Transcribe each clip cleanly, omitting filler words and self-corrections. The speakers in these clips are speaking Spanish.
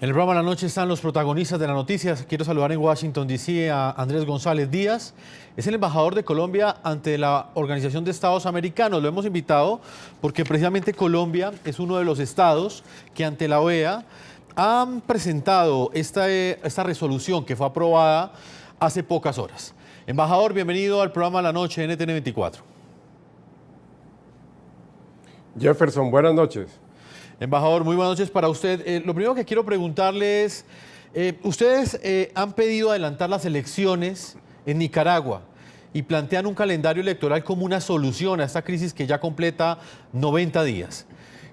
En el programa de la noche están los protagonistas de las noticias. Quiero saludar en Washington, D.C. a Andrés González Díaz. Es el embajador de Colombia ante la Organización de Estados Americanos. Lo hemos invitado porque precisamente Colombia es uno de los estados que ante la OEA han presentado esta resolución que fue aprobada hace pocas horas. Embajador, bienvenido al programa de la noche NTN 24. Jefferson, buenas noches. Embajador, muy buenas noches para usted. Lo primero que quiero preguntarle es, ustedes han pedido adelantar las elecciones en Nicaragua y plantean un calendario electoral como una solución a esta crisis que ya completa 90 días.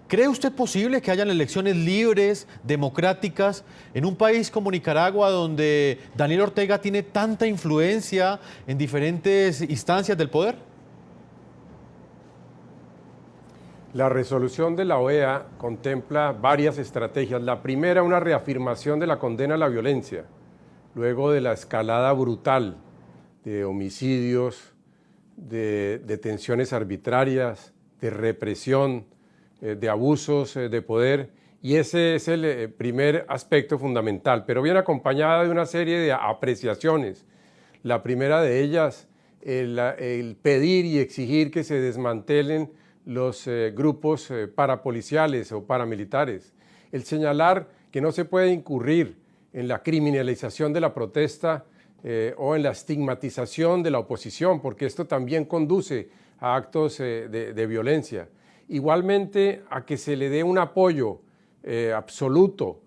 ¿Cree usted posible que hayan elecciones libres, democráticas, en un país como Nicaragua, donde Daniel Ortega tiene tanta influencia en diferentes instancias del poder? La resolución de la OEA contempla varias estrategias. La primera, una reafirmación de la condena a la violencia, luego de la escalada brutal de homicidios, de detenciones arbitrarias, de represión, de abusos de poder, y ese es el primer aspecto fundamental, pero viene acompañada de una serie de apreciaciones. La primera de ellas, el pedir y exigir que se desmantelen los grupos parapoliciales o paramilitares, el señalar que no se puede incurrir en la criminalización de la protesta o en la estigmatización de la oposición, porque esto también conduce a actos de violencia. Igualmente, a que se le dé un apoyo absoluto,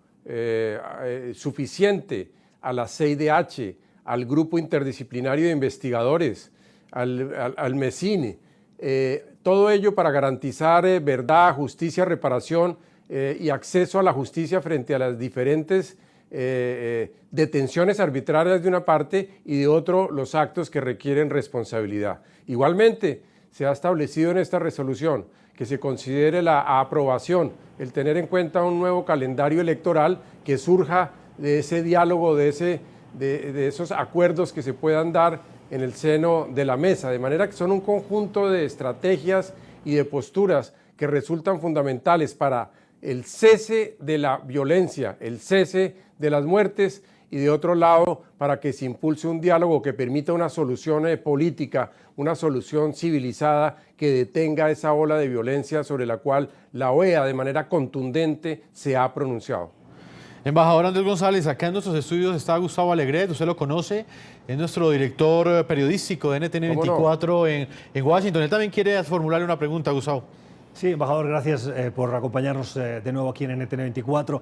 suficiente a la CIDH, al Grupo Interdisciplinario de Investigadores, al MECINE, todo ello para garantizar verdad, justicia, reparación y acceso a la justicia frente a las diferentes detenciones arbitrarias de una parte y de otro los actos que requieren responsabilidad. Igualmente, se ha establecido en esta resolución que se considere la aprobación, el tener en cuenta un nuevo calendario electoral que surja de ese diálogo, de esos acuerdos que se puedan dar en el seno de la mesa, de manera que son un conjunto de estrategias y de posturas que resultan fundamentales para el cese de la violencia, el cese de las muertes y de otro lado para que se impulse un diálogo que permita una solución política, una solución civilizada que detenga esa ola de violencia sobre la cual la OEA de manera contundente se ha pronunciado. Embajador Andrés González, acá en nuestros estudios está Gustavo Alegret, usted lo conoce, es nuestro director periodístico de NTN 24 no? en Washington. Él también quiere formularle una pregunta, Gustavo. Sí, embajador, gracias por acompañarnos de nuevo aquí en NTN 24.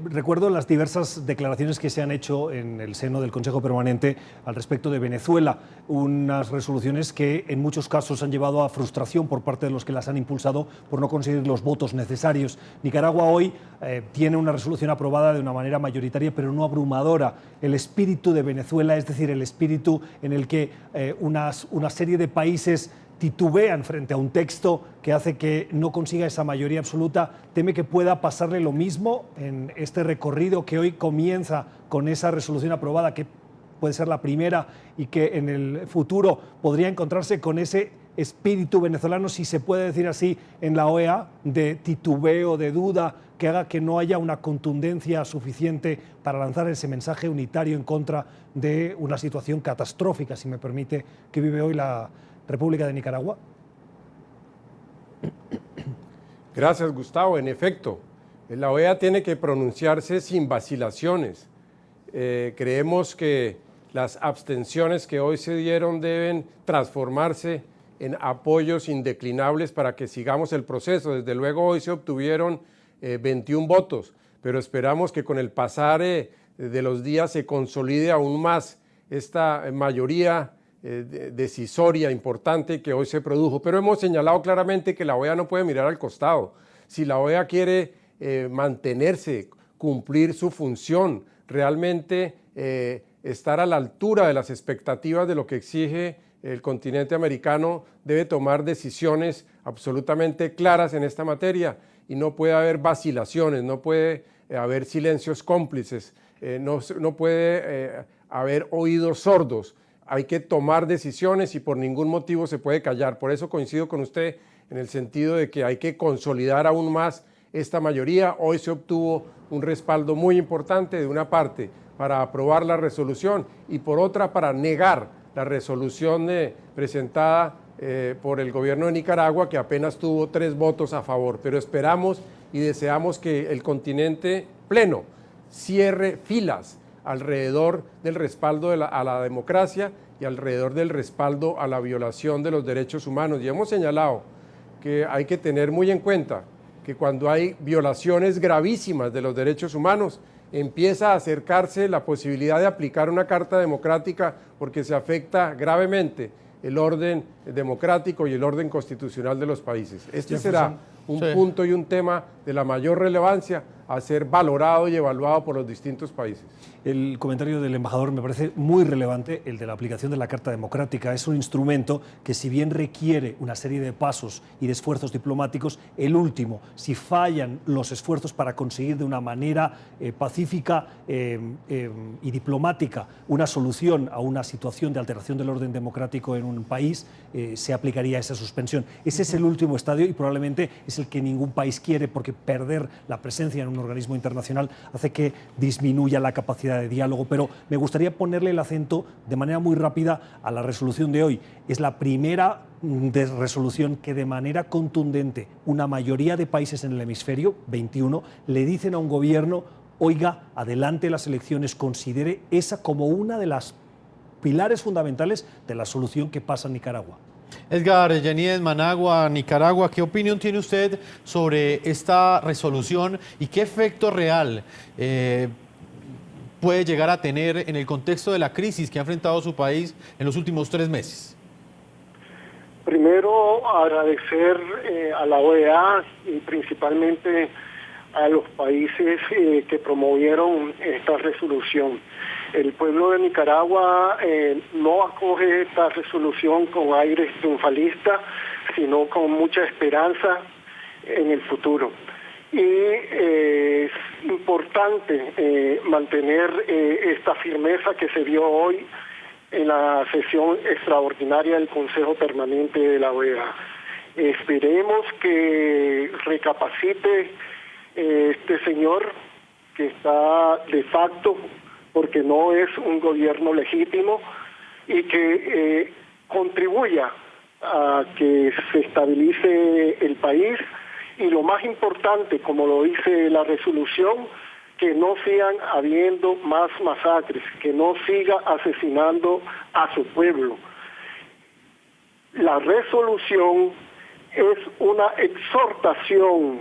Recuerdo las diversas declaraciones que se han hecho en el seno del Consejo Permanente al respecto de Venezuela, unas resoluciones que en muchos casos han llevado a frustración por parte de los que las han impulsado por no conseguir los votos necesarios. Nicaragua hoy tiene una resolución aprobada de una manera mayoritaria, pero no abrumadora. El espíritu de Venezuela, es decir, el espíritu en el que una serie de países titubean frente a un texto que hace que no consiga esa mayoría absoluta, ¿teme que pueda pasarle lo mismo en este recorrido que hoy comienza con esa resolución aprobada, que puede ser la primera y que en el futuro podría encontrarse con ese espíritu venezolano, si se puede decir así, en la OEA, de titubeo, de duda, que haga que no haya una contundencia suficiente para lanzar ese mensaje unitario en contra de una situación catastrófica, si me permite, que vive hoy la República de Nicaragua? Gracias, Gustavo. En efecto, la OEA tiene que pronunciarse sin vacilaciones. Creemos que las abstenciones que hoy se dieron deben transformarse en apoyos indeclinables para que sigamos el proceso. Desde luego hoy se obtuvieron 21 votos, pero esperamos que con el pasar de los días se consolide aún más esta mayoría decisoria, importante que hoy se produjo, pero hemos señalado claramente que la OEA no puede mirar al costado. Si la OEA quiere mantenerse, cumplir su función, realmente estar a la altura de las expectativas de lo que exige el continente americano, debe tomar decisiones absolutamente claras en esta materia y no puede haber vacilaciones, no puede haber silencios cómplices, no puede haber oídos sordos. Hay que tomar decisiones y por ningún motivo se puede callar. Por eso coincido con usted en el sentido de que hay que consolidar aún más esta mayoría. Hoy se obtuvo un respaldo muy importante de una parte para aprobar la resolución y por otra para negar la resolución presentada por el gobierno de Nicaragua, que apenas tuvo 3 votos a favor. Pero esperamos y deseamos que el continente pleno cierre filas alrededor del respaldo a la democracia y alrededor del respaldo a la violación de los derechos humanos. Y hemos señalado que hay que tener muy en cuenta que cuando hay violaciones gravísimas de los derechos humanos, empieza a acercarse la posibilidad de aplicar una carta democrática porque se afecta gravemente el orden democrático y el orden constitucional de los países. Este será un punto y un tema de la mayor relevancia a ser valorado y evaluado por los distintos países. El comentario del embajador me parece muy relevante, el de la aplicación de la Carta Democrática. Es un instrumento que, si bien requiere una serie de pasos y de esfuerzos diplomáticos, el último, si fallan los esfuerzos para conseguir de una manera pacífica y diplomática una solución a una situación de alteración del orden democrático en un país, se aplicaría esa suspensión. Ese es el último estadio y probablemente es el que ningún país quiere, porque perder la presencia en un organismo internacional hace que disminuya la capacidad de diálogo. Pero me gustaría ponerle el acento de manera muy rápida a la resolución de hoy. Es la primera resolución que de manera contundente una mayoría de países en el hemisferio, 21, le dicen a un gobierno: oiga, adelante las elecciones, considere esa como una de las pilares fundamentales de la solución que pasa en Nicaragua. Edgar Yaníez, Managua, Nicaragua, ¿qué opinión tiene usted sobre esta resolución y qué efecto real puede llegar a tener en el contexto de la crisis que ha enfrentado su país en los últimos 3 meses? Primero, agradecer a la OEA y principalmente a los países que promovieron esta resolución. El pueblo de Nicaragua no acoge esta resolución con aires triunfalistas, sino con mucha esperanza en el futuro. Y es importante mantener esta firmeza que se vio hoy en la sesión extraordinaria del Consejo Permanente de la OEA. Esperemos que recapacite este señor que está de facto, porque no es un gobierno legítimo, y que contribuya a que se estabilice el país y, lo más importante, como lo dice la resolución, que no sigan habiendo más masacres, que no siga asesinando a su pueblo. La resolución es una exhortación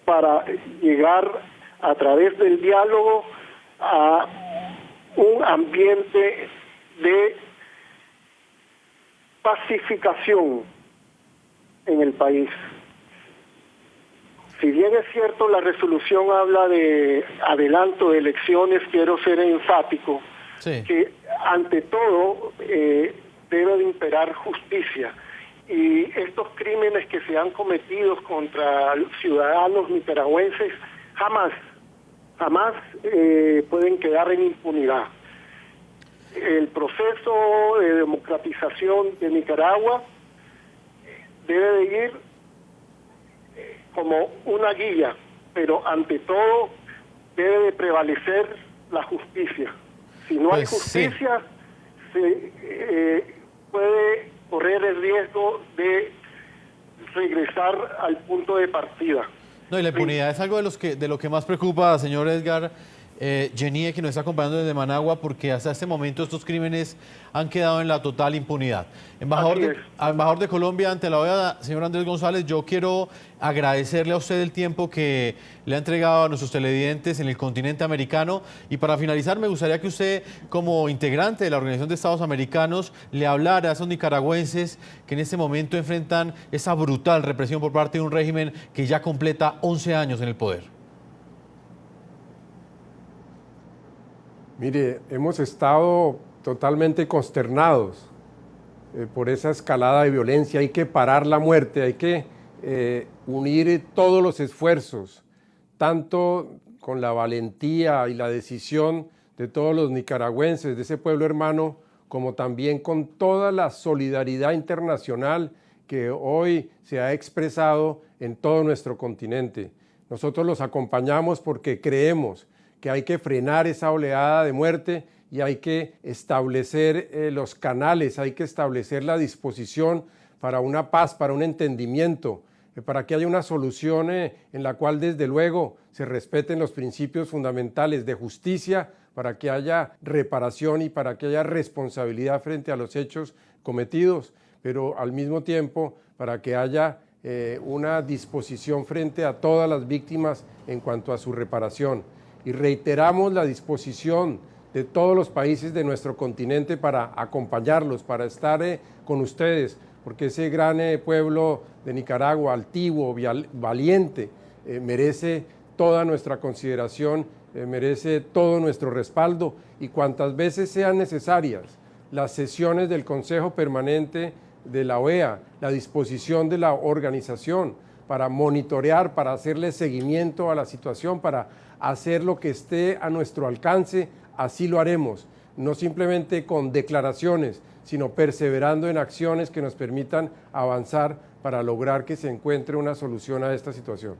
para llegar a través del diálogo a un ambiente de pacificación en el país. Si bien es cierto, la resolución habla de adelanto de elecciones, quiero ser enfático, que ante todo debe de imperar justicia. Y estos crímenes que se han cometido contra ciudadanos nicaragüenses jamás pueden quedar en impunidad. El proceso de democratización de Nicaragua debe de ir como una guía, pero ante todo debe de prevalecer la justicia. Si no hay justicia, se puede correr el riesgo de regresar al punto de partida. No, y la impunidad es algo de lo que más preocupa, señor Edgar Yaníez, que nos está acompañando desde Managua, porque hasta este momento estos crímenes han quedado en la total impunidad. Embajador de Colombia ante la OEA, señor Andrés González, yo quiero agradecerle a usted el tiempo que le ha entregado a nuestros televidentes en el continente americano. Y para finalizar, me gustaría que usted, como integrante de la Organización de Estados Americanos, le hablara a esos nicaragüenses que en este momento enfrentan esa brutal represión por parte de un régimen que ya completa 11 años en el poder. Mire, hemos estado totalmente consternados por esa escalada de violencia. Hay que parar la muerte, hay que unir todos los esfuerzos, tanto con la valentía y la decisión de todos los nicaragüenses, de ese pueblo hermano, como también con toda la solidaridad internacional que hoy se ha expresado en todo nuestro continente. Nosotros los acompañamos porque creemos que hay que frenar esa oleada de muerte y hay que establecer los canales, hay que establecer la disposición para una paz, para un entendimiento, para que haya una solución en la cual desde luego se respeten los principios fundamentales de justicia, para que haya reparación y para que haya responsabilidad frente a los hechos cometidos, pero al mismo tiempo para que haya una disposición frente a todas las víctimas en cuanto a su reparación. Y reiteramos la disposición de todos los países de nuestro continente para acompañarlos, para estar con ustedes, porque ese gran pueblo de Nicaragua, altivo, valiente, merece toda nuestra consideración, merece todo nuestro respaldo, y cuantas veces sean necesarias las sesiones del Consejo Permanente de la OEA, la disposición de la organización para monitorear, para hacerle seguimiento a la situación, para hacer lo que esté a nuestro alcance, así lo haremos, no simplemente con declaraciones, sino perseverando en acciones que nos permitan avanzar para lograr que se encuentre una solución a esta situación.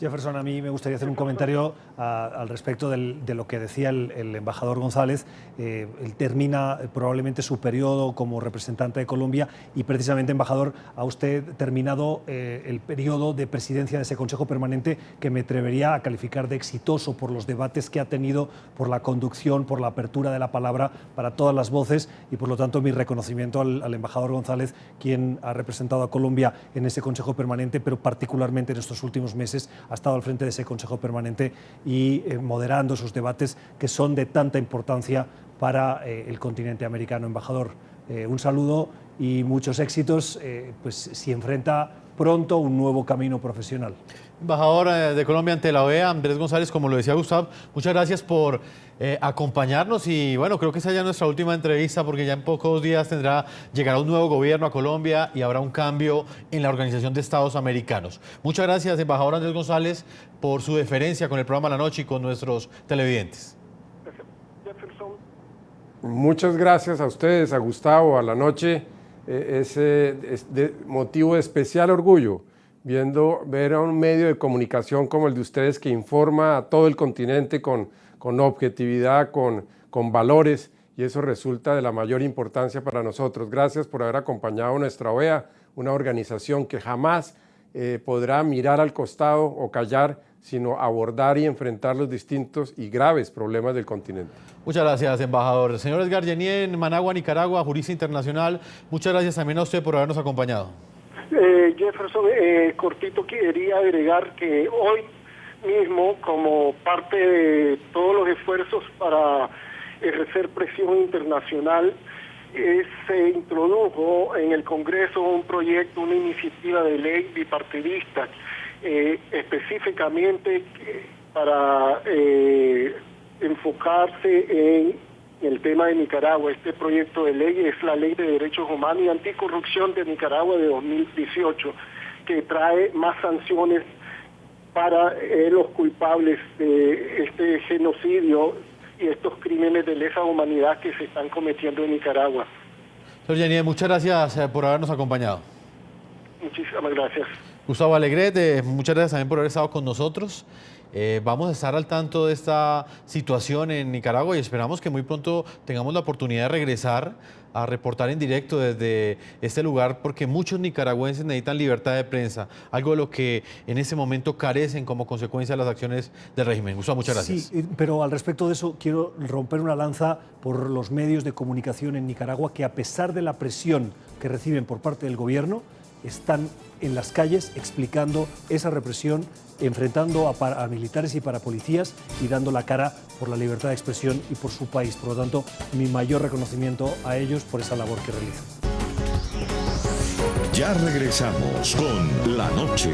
Jefferson, a mí me gustaría hacer un comentario al respecto de lo que decía el embajador González. Él termina probablemente su periodo como representante de Colombia y precisamente, embajador, ha usted terminado el periodo de presidencia de ese Consejo Permanente que me atrevería a calificar de exitoso por los debates que ha tenido, por la conducción, por la apertura de la palabra para todas las voces, y por lo tanto mi reconocimiento al embajador González, quien ha representado a Colombia en ese Consejo Permanente, pero particularmente en estos últimos meses ha estado al frente de ese Consejo Permanente y moderando esos debates que son de tanta importancia para el continente americano. Embajador, un saludo y muchos éxitos, pues si enfrenta pronto un nuevo camino profesional. Embajador de Colombia ante la OEA, Andrés González, como lo decía Gustavo, muchas gracias por acompañarnos, y bueno, creo que esa ya es nuestra última entrevista, porque ya en pocos días llegará un nuevo gobierno a Colombia y habrá un cambio en la Organización de Estados Americanos. Muchas gracias, embajador Andrés González, por su deferencia con el programa La Noche y con nuestros televidentes. Jefferson. Muchas gracias a ustedes, a Gustavo, a La Noche. Es de motivo de especial orgullo ver a un medio de comunicación como el de ustedes, que informa a todo el continente con objetividad, con valores, y eso resulta de la mayor importancia para nosotros. Gracias por haber acompañado a nuestra OEA, una organización que jamás podrá mirar al costado o callar, sino abordar y enfrentar los distintos y graves problemas del continente. Muchas gracias, embajador. Señor Edgar Yenier, en Managua, Nicaragua, jurista internacional, muchas gracias también a usted por habernos acompañado. Jefferson, cortito, quería agregar que hoy mismo, como parte de todos los esfuerzos para ejercer presión internacional, se introdujo en el Congreso un proyecto, una iniciativa de ley bipartidista, específicamente para enfocarse en el tema de Nicaragua. Este proyecto de ley es la Ley de Derechos Humanos y Anticorrupción de Nicaragua de 2018, que trae más sanciones para los culpables de este genocidio y estos crímenes de lesa humanidad que se están cometiendo en Nicaragua. Señor Yenier, muchas gracias por habernos acompañado. Muchísimas gracias. Gustavo Alegret, muchas gracias también por haber estado con nosotros. Vamos a estar al tanto de esta situación en Nicaragua y esperamos que muy pronto tengamos la oportunidad de regresar a reportar en directo desde este lugar, porque muchos nicaragüenses necesitan libertad de prensa, algo de lo que en este momento carecen como consecuencia de las acciones del régimen. Gustavo, muchas gracias. Sí, pero al respecto de eso quiero romper una lanza por los medios de comunicación en Nicaragua, que a pesar de la presión que reciben por parte del gobierno, están en las calles explicando esa represión, enfrentando a militares y parapolicías y dando la cara por la libertad de expresión y por su país. Por lo tanto, mi mayor reconocimiento a ellos por esa labor que realizan. Ya regresamos con La Noche.